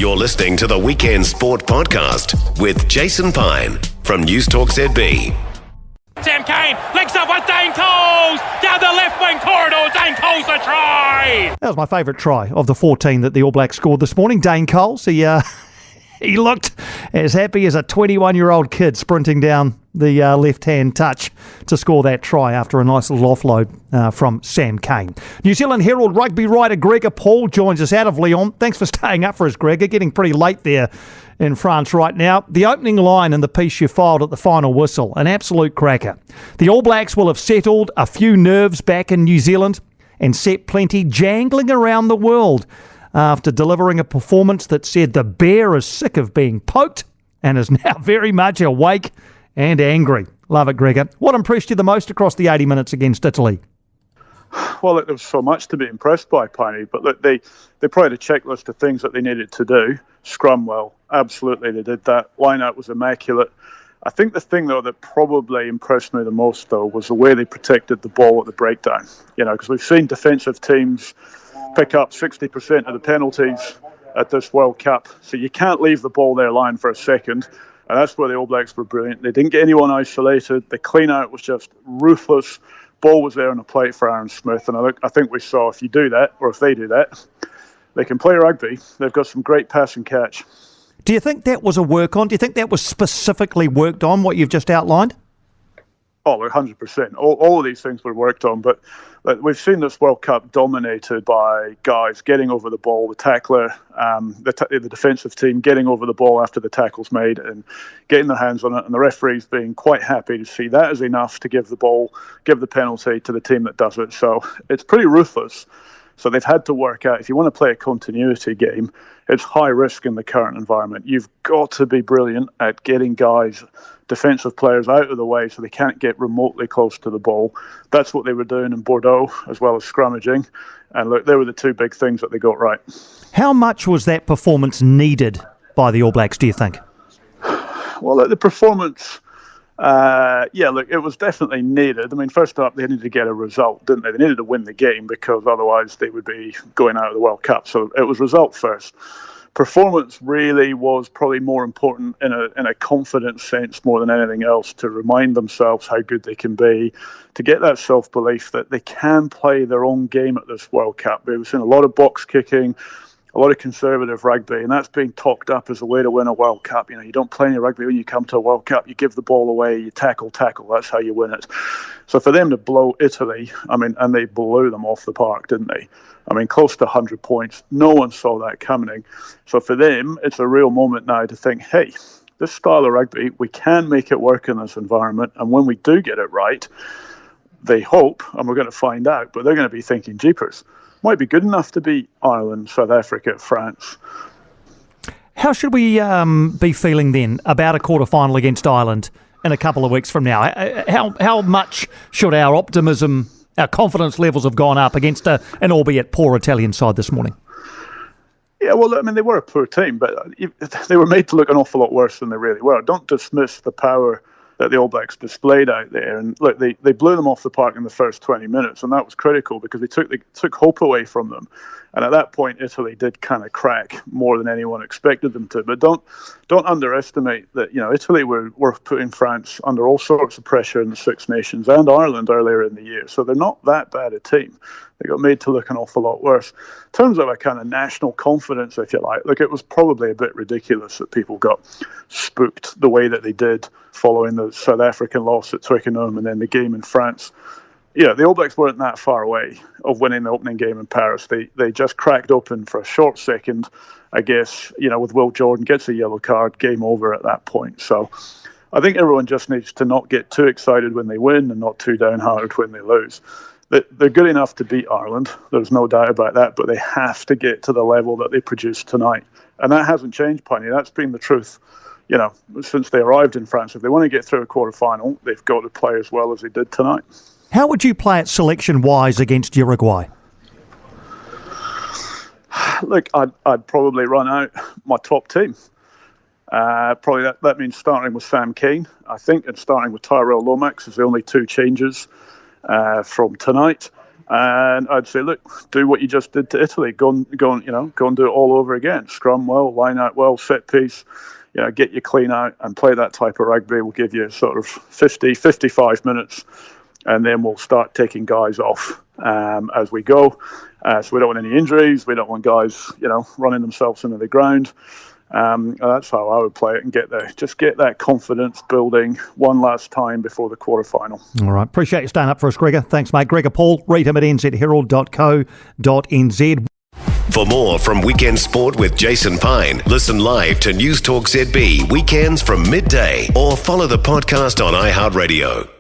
You're listening to the Weekend Sport Podcast with Jason Pine from News Talk ZB. Sam Cane links up with Dane Coles down the left wing corridor. Dane Coles a try. That was my favourite try of the 14 that the All Blacks scored this morning. Dane Coles, he looked as happy as a 21-year-old kid sprinting down the left-hand touch to score that try after a nice little offload from Sam Cane. New Zealand Herald Rugby writer Gregor Paul joins us out of Lyon. Thanks for staying up for us, Gregor. Getting pretty late there in France right now. The opening line in the piece you filed at the final whistle, an absolute cracker. The All Blacks will have settled a few nerves back in New Zealand and set plenty jangling around the world after delivering a performance that said the bear is sick of being poked and is now very much awake and angry. Love it, Gregor. What impressed you the most across the 80 minutes against Italy? Well, look, there was so much to be impressed by, Piney, but look, they probably had a checklist of things that they needed to do. Scrum well, absolutely they did that. Line-out was immaculate. I think the thing, though, that probably impressed me the most, though, was the way they protected the ball at the breakdown. You know, because we've seen defensive teams pick up 60% of the penalties at this World Cup, so you can't leave the ball there lying for a second. And that's where the All Blacks were brilliant. They didn't get anyone isolated. The clean-out was just ruthless. Ball was there on a plate for Aaron Smith. And I think we saw if you do that, or if they do that, they can play rugby. They've got some great pass and catch. Do you think that was a work on? Do you think that was specifically worked on, what you've just outlined? Oh, 100%. All of these things were worked on, but we've seen this World Cup dominated by guys getting over the ball, the tackler, the defensive team getting over the ball after the tackle's made and getting their hands on it, and the referees being quite happy to see that is enough to give the penalty to the team that does it. So it's pretty ruthless. So they've had to work out, if you want to play a continuity game, it's high risk in the current environment. You've got to be brilliant at getting guys, defensive players, out of the way so they can't get remotely close to the ball. That's what they were doing in Bordeaux, as well as scrummaging. And look, they were the two big things that they got right. How much was that performance needed by the All Blacks, do you think? Well, the performance... look, it was definitely needed. I mean, first up, they needed to get a result, didn't they? They needed to win the game because otherwise they would be going out of the World Cup. So it was result first. Performance really was probably more important in a confidence sense more than anything else, to remind themselves how good they can be, to get that self-belief that they can play their own game at this World Cup. We've seen a lot of box kicking, a lot of conservative rugby, and that's being talked up as a way to win a World Cup. You know, you don't play any rugby when you come to a World Cup. You give the ball away, you tackle. That's how you win it. So for them to blow Italy, and they blew them off the park, didn't they? I mean, close to 100 points. No one saw that coming. So for them, it's a real moment now to think, hey, this style of rugby, we can make it work in this environment. And when we do get it right, they hope, and we're going to find out, but they're going to be thinking, jeepers, might be good enough to beat Ireland, South Africa, France. How should we be feeling then about a quarter-final against Ireland in a couple of weeks from now? How much should our optimism, our confidence levels have gone up against an albeit poor Italian side this morning? Yeah, well, I mean, they were a poor team, but they were made to look an awful lot worse than they really were. Don't dismiss the power that the All Blacks displayed out there. And look, they blew them off the park in the first 20 minutes, and that was critical because they took hope away from them. And at that point, Italy did kind of crack more than anyone expected them to. But don't underestimate that. You know, Italy were putting France under all sorts of pressure in the Six Nations and Ireland earlier in the year. So they're not that bad a team. They got made to look an awful lot worse. In terms of a kind of national confidence, if you like, look, it was probably a bit ridiculous that people got spooked the way that they did following the South African loss at Twickenham and then the game in France. Yeah, the All Blacks weren't that far away of winning the opening game in Paris. They just cracked open for a short second, I guess, you know, with Will Jordan, gets a yellow card, game over at that point. So I think everyone just needs to not get too excited when they win and not too downhearted when they lose. They're good enough to beat Ireland, there's no doubt about that, but they have to get to the level that they produced tonight. And that hasn't changed, Piney. That's been the truth, you know, since they arrived in France. If they want to get through a quarter-final, they've got to play as well as they did tonight. How would you play it selection-wise against Uruguay? Look, I'd probably run out my top team. Probably that means starting with Sam Cane, I think, and starting with Tyrell Lomax is the only two changes from tonight. And I'd say, look, do what you just did to Italy. Go and do it all over again. Scrum well, line out well, set piece. Get you clean out and play that type of rugby. We'll give you sort of 50, 55 minutes, and then we'll start taking guys off as we go. So we don't want any injuries. We don't want guys, running themselves into the ground. That's how I would play it and get that confidence building one last time before the quarterfinal. All right. Appreciate you staying up for us, Gregor. Thanks, mate. Gregor Paul, read him at nzherald.co.nz. For more from Weekend Sport with Jason Pine, listen live to News Talk ZB weekends from midday or follow the podcast on iHeartRadio.